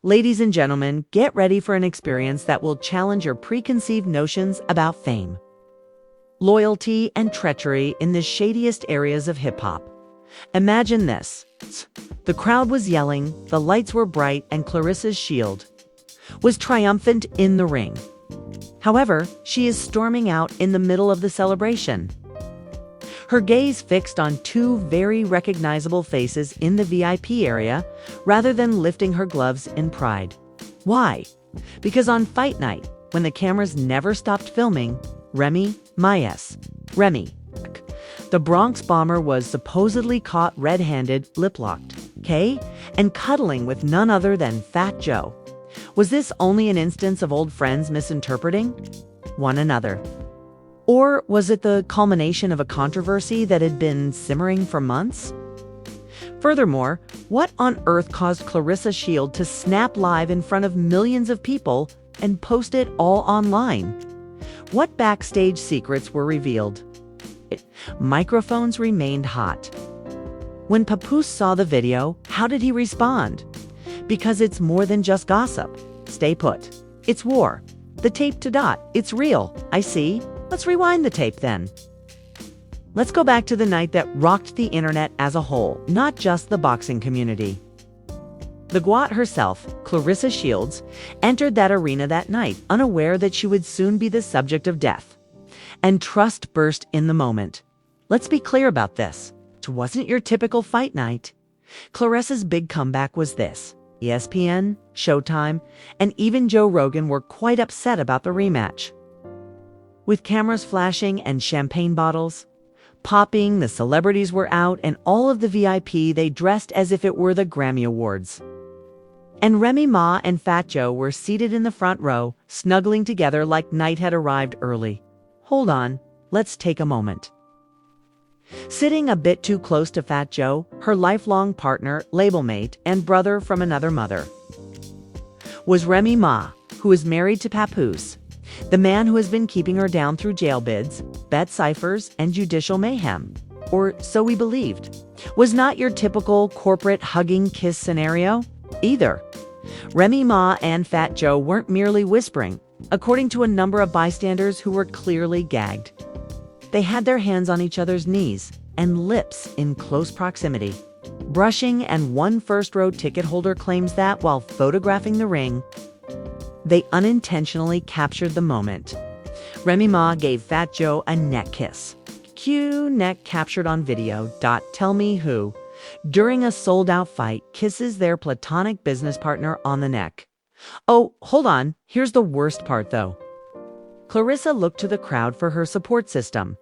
Ladies and gentlemen, get ready for an experience that will challenge your preconceived notions about fame, loyalty, and treachery in the shadiest areas of hip-hop. Imagine this. The crowd was yelling, the lights were bright, and Claressa Shields was triumphant in the ring. However, she is storming out in the middle of the celebration, her gaze fixed on two very recognizable faces in the VIP area, rather than lifting her gloves in pride. Why? Because on fight night, when the cameras never stopped filming, Remy Ma, the Bronx bomber, was supposedly caught red-handed, lip-locked, and cuddling with none other than Fat Joe. Was this only an instance of old friends misinterpreting one another? Or was it the culmination of a controversy that had been simmering for months? Furthermore, what on earth caused Claressa Shields to snap live in front of millions of people and post it all online? What backstage secrets were revealed? Microphones remained hot. When Papoose saw the video, how did he respond? Because it's more than just gossip. Stay put. It's war. The tape to dot. It's real. I see. Let's rewind the tape then. Let's go back to the night that rocked the internet as a whole, not just the boxing community. The GWAT herself, Claressa Shields, entered that arena that night, unaware that she would soon be the subject of death. And trust burst in the moment. Let's be clear about this. It wasn't your typical fight night. Claressa's big comeback was this. ESPN, Showtime, and even Joe Rogan were quite upset about the rematch. With cameras flashing and champagne bottles popping, the celebrities were out, and all of the VIP, they dressed as if it were the Grammy Awards. And Remy Ma and Fat Joe were seated in the front row, snuggling together like night had arrived early. Hold on, let's take a moment. Sitting a bit too close to Fat Joe, her lifelong partner, label mate, and brother from another mother, was Remy Ma, who is married to Papoose, the man who has been keeping her down through jail bids, bet ciphers, and judicial mayhem. Or so we believed. Was not your typical corporate hugging kiss scenario either. Remy Ma and Fat Joe weren't merely whispering, according to a number of bystanders who were clearly gagged. They had their hands on each other's knees and lips in close proximity, brushing, and one first-row ticket holder claims that while photographing the ring, they unintentionally captured the moment. Remy Ma gave Fat Joe a neck kiss. Cue neck captured on video. Tell me who, during a sold-out fight, kisses their platonic business partner on the neck. Oh, hold on. Here's the worst part, though. Claressa looked to the crowd for her support system,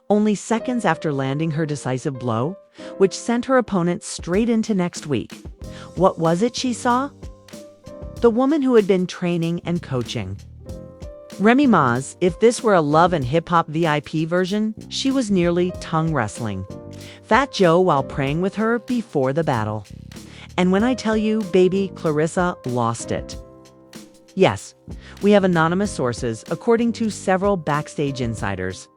only seconds after landing her decisive blow, which sent her opponent straight into next week. What was it she saw? The woman who had been training and coaching. Remy Ma's, if this were a love and hip-hop VIP version, she was nearly tongue wrestling Fat Joe while praying with her before the battle. And when I tell you, baby, Claressa lost it. Yes, we have anonymous sources, according to several backstage insiders.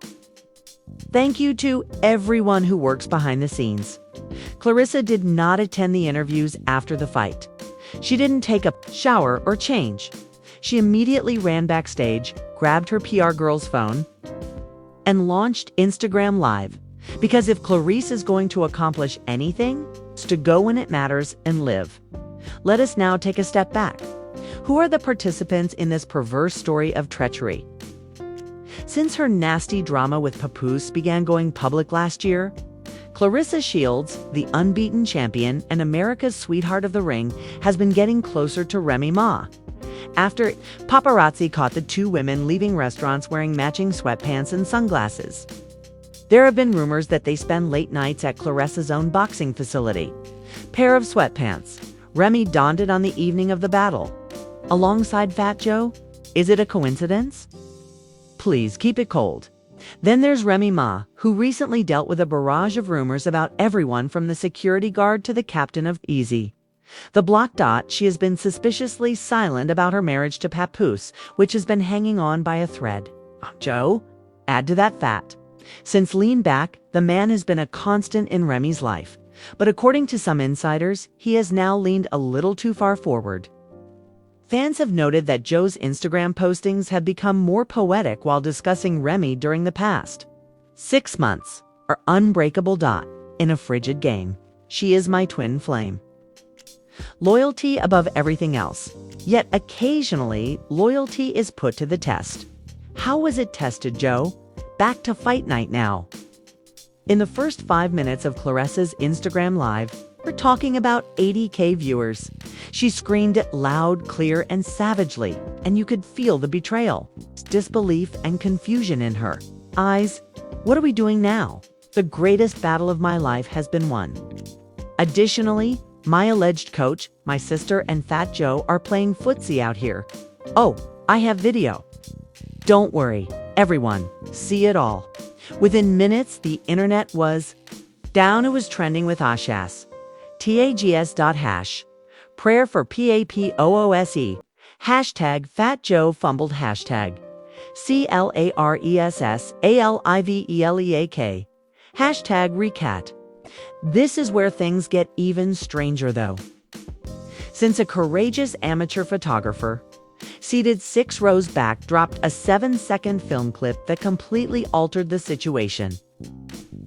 Thank you to everyone who works behind the scenes. Claressa did not attend the interviews after the fight. She didn't take a shower or change. She immediately ran backstage, grabbed her PR girl's phone, and launched Instagram Live. Because if Claressa is going to accomplish anything, it's to go when it matters and live. Let us now take a step back. Who are the participants in this perverse story of treachery? Since her nasty drama with Papoose began going public last year, Claressa Shields, the unbeaten champion and America's sweetheart of the ring, has been getting closer to Remy Ma. After paparazzi caught the two women leaving restaurants wearing matching sweatpants and sunglasses. There have been rumors that they spend late nights at Claressa's own boxing facility. Pair of sweatpants. Remy donned it on the evening of the battle. Alongside Fat Joe? Is it a coincidence? Please keep it cold. Then there's Remy Ma, who recently dealt with a barrage of rumors about everyone from the security guard to the captain of Easy. The Block. She has been suspiciously silent about her marriage to Papoose, which has been hanging on by a thread. Joe? Add to that fact. Since Lean Back, the man has been a constant in Remy's life. But according to some insiders, he has now leaned a little too far forward. Fans have noted that Joe's Instagram postings have become more poetic while discussing Remy during the past 6 months, or unbreakable dot, in a frigid game. She is my twin flame. Loyalty above everything else. Yet occasionally, loyalty is put to the test. How was it tested, Joe? Back to fight night now. In the first 5 minutes of Claressa's Instagram Live, we're talking about 80K viewers. She screamed it loud, clear, and savagely, and you could feel the betrayal, disbelief, and confusion in her eyes. What are we doing now? The greatest battle of my life has been won. Additionally, my alleged coach, my sister, and Fat Joe are playing footsie out here. Oh, I have video. Don't worry, everyone, see it all. Within minutes, the internet was down. It was trending with Ashas. TAGS.hash. Prayer for PAPOOSE. Hashtag Fat Joe fumbled. Hashtag CLARESSALIVELEAK. Hashtag recat. This is where things get even stranger, though. Since a courageous amateur photographer, seated 6 rows back, dropped a 7-second film clip that completely altered the situation.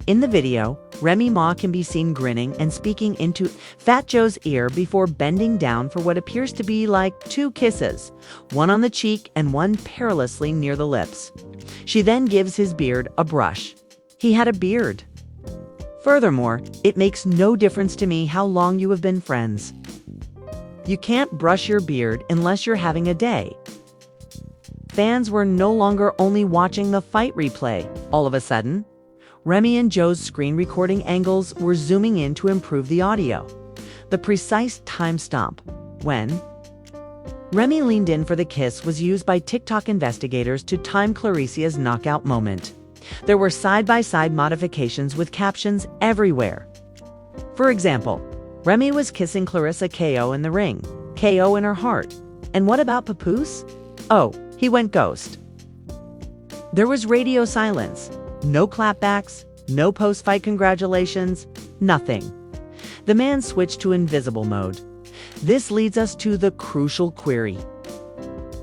In the video, Remy Ma can be seen grinning and speaking into Fat Joe's ear before bending down for what appears to be like 2 kisses, one on the cheek and one perilously near the lips. She then gives his beard a brush. He had a beard. Furthermore, it makes no difference to me how long you have been friends. You can't brush your beard unless you're having a day. Fans were no longer only watching the fight replay. All of a sudden, Remy and Joe's screen recording angles were zooming in to improve the audio. The precise timestamp when Remy leaned in for the kiss was used by TikTok investigators to time Claressa's knockout moment. There were side-by-side modifications with captions everywhere. For example, Remy was kissing Claressa KO in the ring, KO in her heart. And what about Papoose? Oh, he went ghost. There was radio silence. No clapbacks, no post-fight congratulations, nothing. The man switched to invisible mode. This leads us to the crucial query.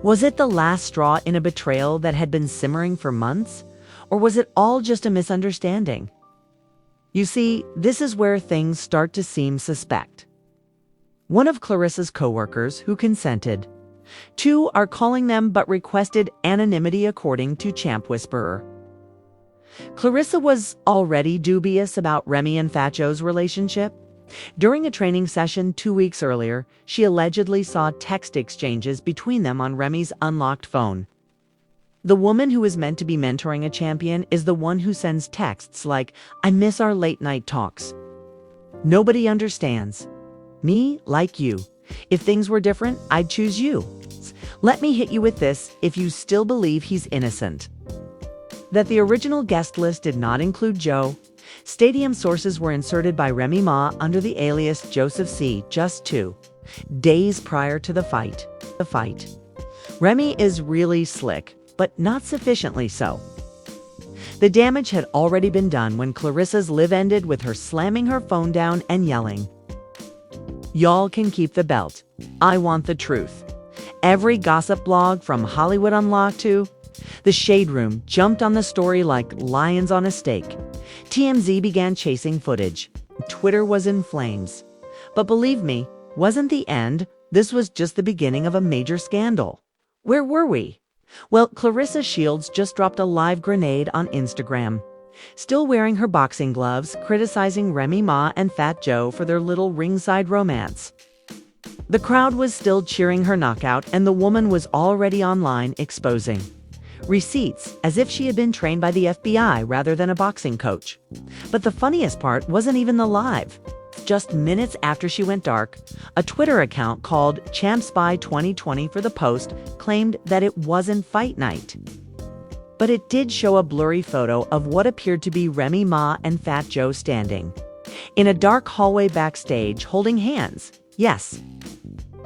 Was it the last straw in a betrayal that had been simmering for months? Or was it all just a misunderstanding? You see, this is where things start to seem suspect. One of Claressa's co-workers, who consented. 2 are calling them but requested anonymity, according to Champ Whisperer. Claressa was already dubious about Remy and Fat Joe's relationship. During a training session 2 weeks earlier, she allegedly saw text exchanges between them on Remy's unlocked phone. The woman who is meant to be mentoring a champion is the one who sends texts like, "I miss our late night talks." Nobody understands. Me, like you. If things were different, I'd choose you. Let me hit you with this if you still believe he's innocent. That the original guest list did not include Joe. Stadium sources were inserted by Remy Ma under the alias Joseph C. just 2 days prior to the fight. Remy is really slick, but not sufficiently so. The damage had already been done when Claressa's live ended with her slamming her phone down and yelling, "Y'all can keep the belt. I want the truth." Every gossip blog from Hollywood Unlocked to The Shade Room jumped on the story like lions on a stake. TMZ began chasing footage. Twitter was in flames. But believe me, wasn't the end. This was just the beginning of a major scandal. Where were we? Well, Claressa Shields just dropped a live grenade on Instagram. Still wearing her boxing gloves, criticizing Remy Ma and Fat Joe for their little ringside romance. The crowd was still cheering her knockout, and the woman was already online exposing receipts as if she had been trained by the FBI rather than a boxing coach. But the funniest part wasn't even the live. Just minutes after she went dark, a Twitter account called ChampSpy2020 for the post claimed that it wasn't fight night. But it did show a blurry photo of what appeared to be Remy Ma and Fat Joe standing in a dark hallway backstage holding hands. Yes,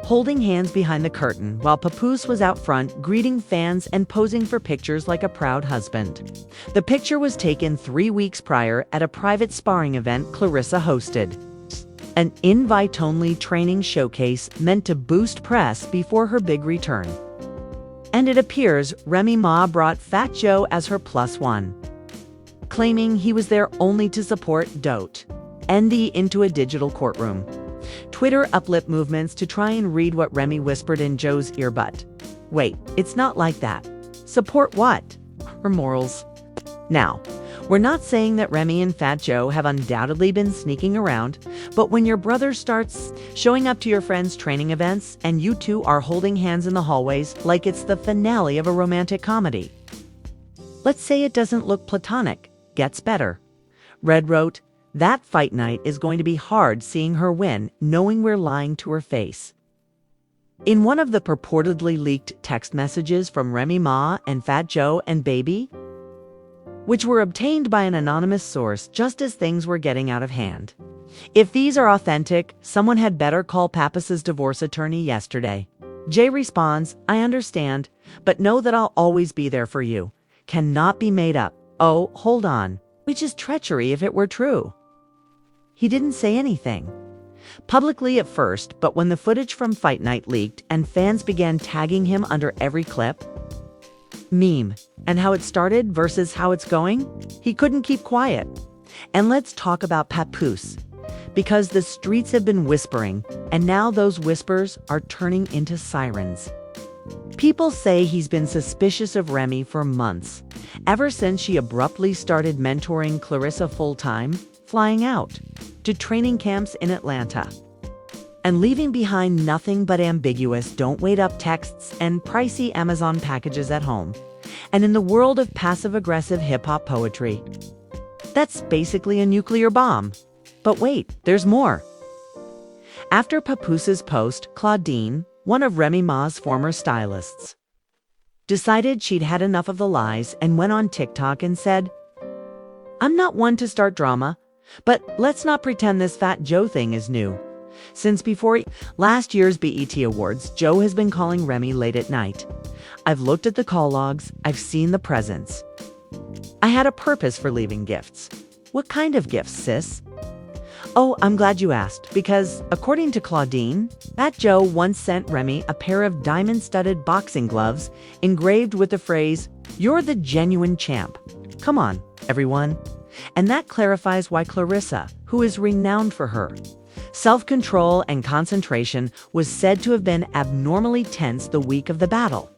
holding hands behind the curtain, while Papoose was out front greeting fans and posing for pictures like a proud husband. The picture was taken 3 weeks prior at a private sparring event Claressa hosted. an invite-only training showcase meant to boost press before her big return. And it appears Remy Ma brought Fat Joe as her +1, claiming he was there only to support Dote Endy into a digital courtroom. Twitter uplift movements to try and read what Remy whispered in Joe's earbud. Wait, it's not like that. Support what? Her morals. Now, we're not saying that Remy and Fat Joe have undoubtedly been sneaking around, but when your brother starts showing up to your friends' training events and you two are holding hands in the hallways like it's the finale of a romantic comedy. Let's say it doesn't look platonic. Gets better. Red wrote, "That fight night is going to be hard seeing her win, knowing we're lying to her face." In one of the purportedly leaked text messages from Remy Ma and Fat Joe and Baby, which were obtained by an anonymous source just as things were getting out of hand. If these are authentic, someone had better call Pappas's divorce attorney yesterday. Jay responds, "I understand, but know that I'll always be there for you. Cannot be made up. Oh, hold on. Which is treachery if it were true." He didn't say anything publicly at first, but when the footage from Fight Night leaked and fans began tagging him under every clip, meme, and how it started versus how it's going, he couldn't keep quiet. And let's talk about Papoose, because the streets have been whispering, and now those whispers are turning into sirens. People say he's been suspicious of Remy for months, ever since she abruptly started mentoring Claressa full-time, flying out to training camps in Atlanta, and leaving behind nothing but ambiguous "don't wait up" texts and pricey Amazon packages at home. And in the world of passive-aggressive hip-hop poetry, that's basically a nuclear bomb. But wait, there's more. After Papooses' post, Claudine, one of Remy Ma's former stylists, decided she'd had enough of the lies and went on TikTok and said, "I'm not one to start drama, but let's not pretend this Fat Joe thing is new. Since before last year's BET Awards, Joe has been calling Remy late at night. I've looked at the call logs, I've seen the presents. I had a purpose for leaving gifts." "What kind of gifts, sis?" "Oh, I'm glad you asked, because, according to Claudine, Fat Joe once sent Remy a pair of diamond-studded boxing gloves engraved with the phrase, 'You're the genuine champ.' Come on, everyone." And that clarifies why Claressa, who is renowned for her self-control and concentration, was said to have been abnormally tense the week of the battle.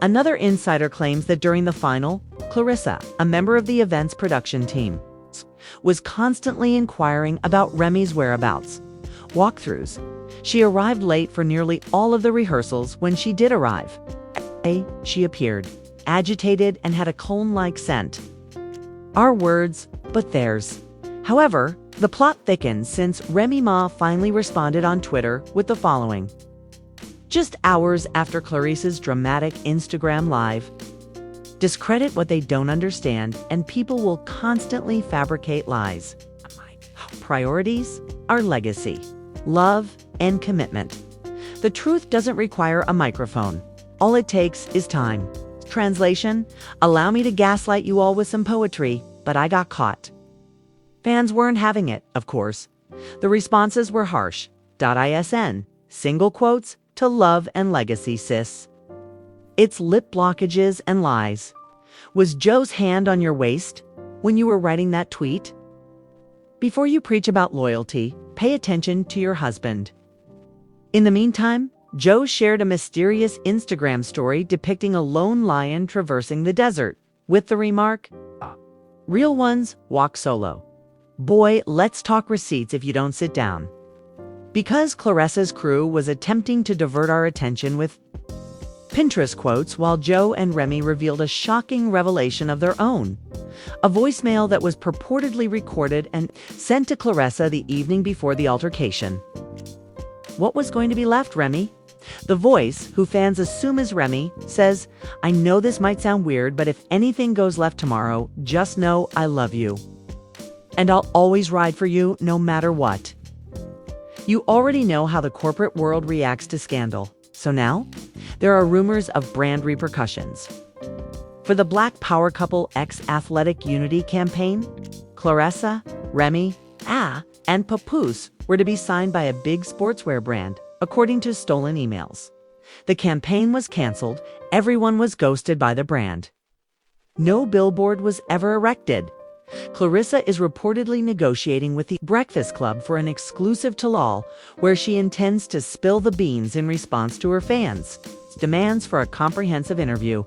Another insider claims that during the final, Claressa, a member of the event's production team, was constantly inquiring about Remy's whereabouts. Walkthroughs. She arrived late for nearly all of the rehearsals. When she did arrive, she appeared agitated and had a cologne-like scent. Our words, but theirs. However, the plot thickens since Remy Ma finally responded on Twitter with the following. Just hours after Claressa's dramatic Instagram live, "Discredit what they don't understand, and people will constantly fabricate lies. Priorities are legacy, love, and commitment. The truth doesn't require a microphone. All it takes is time." Translation: "Allow me to gaslight you all with some poetry, but I got caught." Fans weren't having it, of course. The responses were harsh. .isn, single quotes, "To love and legacy, sis. It's lip blockages and lies. Was Joe's hand on your waist when you were writing that tweet? Before you preach about loyalty, pay attention to your husband." In the meantime, Joe shared a mysterious Instagram story depicting a lone lion traversing the desert, with the remark, "Real ones walk solo. Boy, let's talk receipts if you don't sit down." Because Claressa's crew was attempting to divert our attention with Pinterest quotes while Joe and Remy revealed a shocking revelation of their own. A voicemail that was purportedly recorded and sent to Claressa the evening before the altercation. What was going to be left, Remy? The voice, who fans assume is Remy, says, "I know this might sound weird, but if anything goes left tomorrow, just know I love you. And I'll always ride for you no matter what." You already know how the corporate world reacts to scandal. So now, there are rumors of brand repercussions. For the Black Power Couple X Athletic Unity campaign, Claressa, Remy, and papoose were to be signed by a big sportswear brand, according to stolen emails. The campaign was canceled, everyone was ghosted by the brand. No billboard was ever erected. Claressa is reportedly negotiating with the Breakfast Club for an exclusive tell-all where she intends to spill the beans in response to her fans' demands for a comprehensive interview.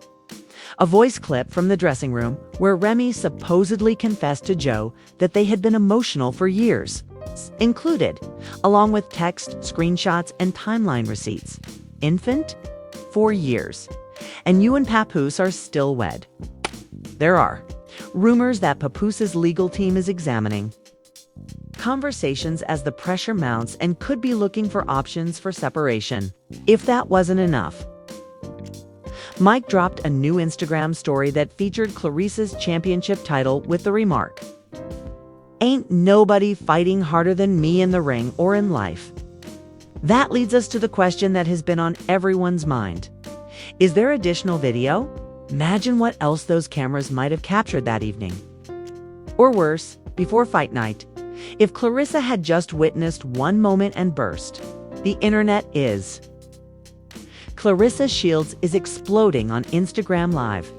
A voice clip from the dressing room where Remy supposedly confessed to Joe that they had been emotional for years included, along with text, screenshots, and timeline receipts. Infant? 4 years. And you and Papoose are still wed. There are rumors that Papoose's legal team is examining conversations as the pressure mounts and could be looking for options for separation. If that wasn't enough, Mike dropped a new Instagram story that featured Claressa's championship title with the remark, "Ain't nobody fighting harder than me in the ring or in life." That leads us to the question that has been on everyone's mind. Is there additional video? Imagine what else those cameras might have captured that evening. Or worse, before fight night, if Claressa had just witnessed one moment and burst. The internet is. Claressa Shields is exploding on Instagram Live,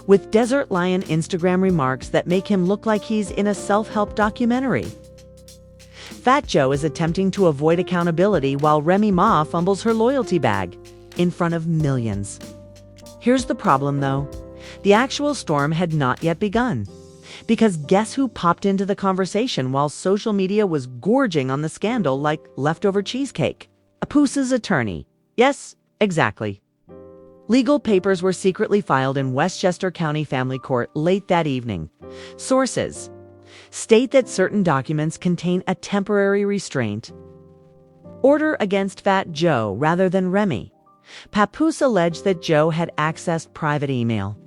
with Desert Lion Instagram remarks that make him look like he's in a self-help documentary. Fat Joe is attempting to avoid accountability while Remy Ma fumbles her loyalty bag in front of millions. Here's the problem, though. The actual storm had not yet begun. Because guess who popped into the conversation while social media was gorging on the scandal like leftover cheesecake? Papoose's attorney. Yes, exactly. Legal papers were secretly filed in Westchester County Family Court late that evening. Sources state that certain documents contain a temporary restraint order against Fat Joe rather than Remy. Papoose alleged that Joe had accessed private email,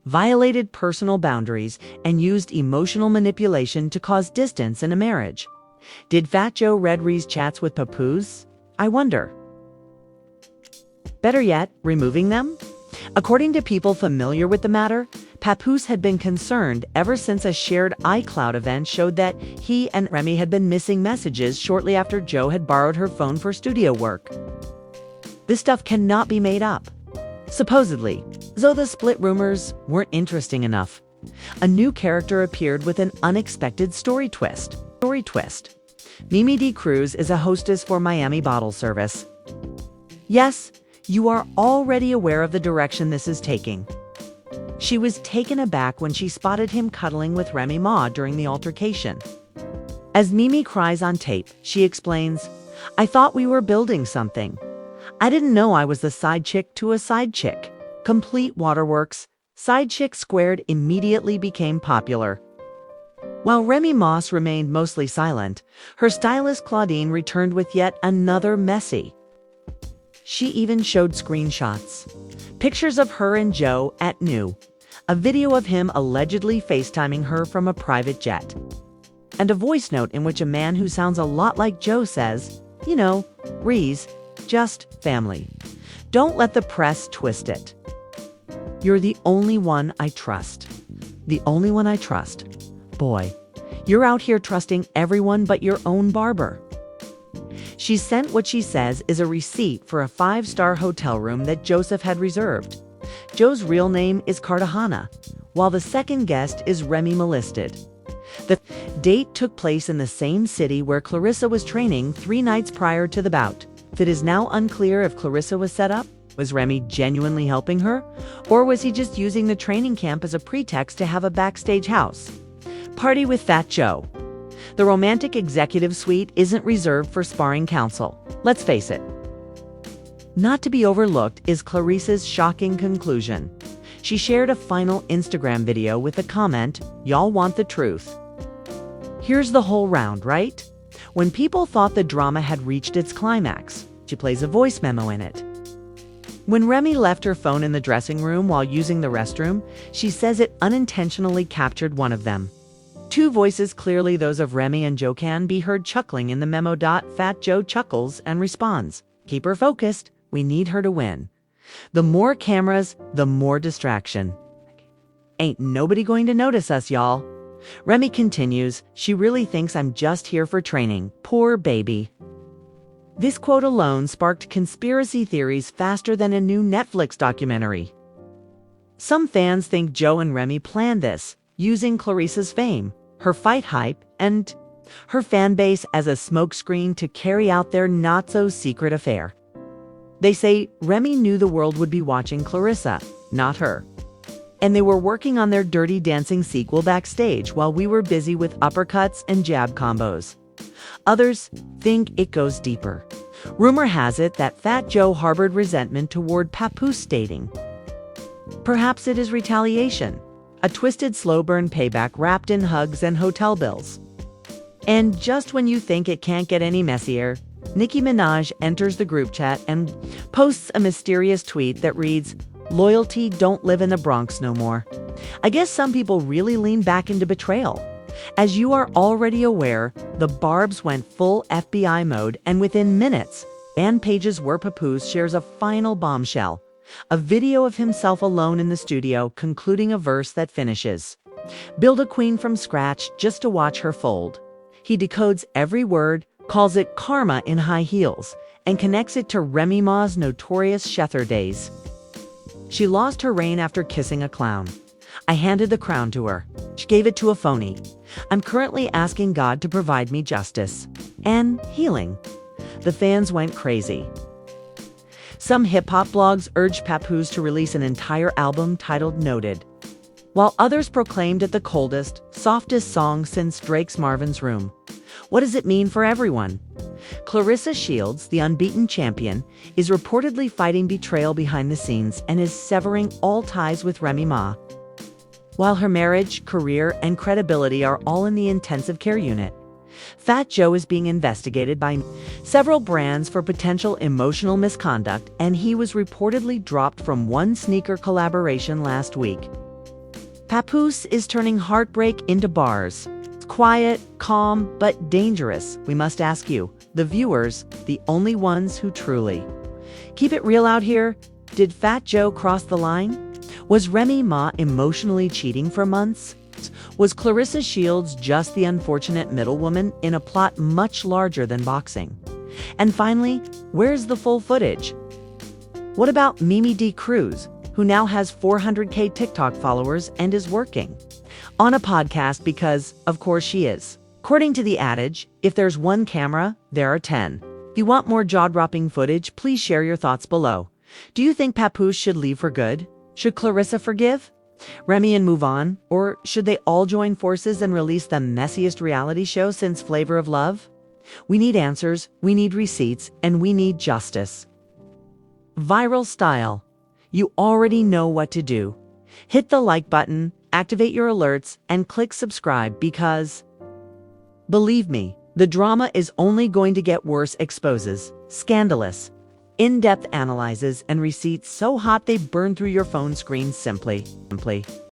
violated personal boundaries, and used emotional manipulation to cause distance in a marriage. Did Fat Joe read Ree's chats with Papoose? I wonder. Better yet, removing them? According to people familiar with the matter, Papoose had been concerned ever since a shared iCloud event showed that he and Remy had been missing messages shortly after Joe had borrowed her phone for studio work. This stuff cannot be made up. Supposedly, though the split rumors weren't interesting enough, a new character appeared with an unexpected story twist. Mimi D. Cruz is a hostess for Miami Bottle Service. Yes, you are already aware of the direction this is taking. She was taken aback when she spotted him cuddling with Remy Ma during the altercation. As Mimi cries on tape, she explains, "I thought we were building something. I didn't know I was the side chick to a side chick." Complete waterworks. Side chick squared immediately became popular. While Remy Ma remained mostly silent, her stylist Claudine returned with yet another messy. She even showed screenshots. Pictures of her and Joe at New. A video of him allegedly FaceTiming her from a private jet. And a voice note in which a man who sounds a lot like Joe says, "You know, Ree's, just family. Don't let the press twist it. You're the only one I trust." The only one I trust. Boy, you're out here trusting everyone but your own barber. She sent what she says is a receipt for a 5-star hotel room that Joseph had reserved. Joe's real name is Cartagena, while the second guest is Remy Ma listed. The date took place in the same city where Claressa was training 3 nights prior to the bout. It is now unclear if Claressa was set up. Was Remy genuinely helping her? Or was he just using the training camp as a pretext to have a backstage house party with Fat Joe? The romantic executive suite isn't reserved for sparring counsel. Let's face it. Not to be overlooked is Claressa's shocking conclusion. She shared a final Instagram video with the comment, "Y'all want the truth." Here's the whole round, right? When people thought the drama had reached its climax, she plays a voice memo in it. When Remy left her phone in the dressing room while using the restroom, she says it unintentionally captured one of them. 2 voices, clearly those of Remy and Joe, can be heard chuckling in the memo. Fat Joe chuckles and responds, "Keep her focused. We need her to win. The more cameras, the more distraction. Ain't nobody going to notice us, y'all." Remy continues, "She really thinks I'm just here for training. Poor baby." This quote alone sparked conspiracy theories faster than a new Netflix documentary. Some fans think Joe and Remy planned this, using Claressa's fame, her fight hype, and her fan base as a smokescreen to carry out their not-so-secret affair. They say Remy knew the world would be watching Claressa, not her. And they were working on their Dirty Dancing sequel backstage while we were busy with uppercuts and jab combos. Others think it goes deeper. Rumor has it that Fat Joe harbored resentment toward Papoose dating. Perhaps it is retaliation, a twisted slow burn payback wrapped in hugs and hotel bills. And just when you think it can't get any messier, Nicki Minaj enters the group chat and posts a mysterious tweet that reads, "Loyalty don't live in the Bronx no more." I guess some people really lean back into betrayal. As you are already aware, the Barbs went full FBI mode, and within minutes, fan pages where Papoose shares a final bombshell, a video of himself alone in the studio concluding a verse that finishes, "Build a queen from scratch just to watch her fold." He decodes every word, calls it karma in high heels, and connects it to Remy Ma's notorious Shether days. She lost her reign after kissing a clown. I handed the crown to her. She gave it to a phony. I'm currently asking God to provide me justice and healing. The fans went crazy. Some hip-hop blogs urged Papoose to release an entire album titled Noted, while others proclaimed it the coldest, softest song since Drake's Marvin's Room. What does it mean for everyone? Claressa Shields, the unbeaten champion, is reportedly fighting betrayal behind the scenes and is severing all ties with Remy Ma. While her marriage, career, and credibility are all in the intensive care unit, Fat Joe is being investigated by several brands for potential emotional misconduct, and he was reportedly dropped from one sneaker collaboration last week. Papoose is turning heartbreak into bars. It's quiet, calm, but dangerous. We must ask you, the viewers, the only ones who truly keep it real out here. Did Fat Joe cross the line? Was Remy Ma emotionally cheating for months? Was Claressa Shields just the unfortunate middlewoman in a plot much larger than boxing? And finally, where's the full footage? What about Mimi D. Cruz, who now has 400K TikTok followers and is working on a podcast because, of course, she is. According to the adage, if there's one camera, there are 10. If you want more jaw-dropping footage, please share your thoughts below. Do you think Papoose should leave for good? Should Claressa forgive Remy and move on? Or should they all join forces and release the messiest reality show since Flavor of Love? We need answers, we need receipts, and we need justice. Viral style. You already know what to do. Hit the like button, activate your alerts, and click subscribe because, believe me, the drama is only going to get worse. Exposes, scandalous, in-depth analyses, and receipts so hot they burn through your phone screen simply.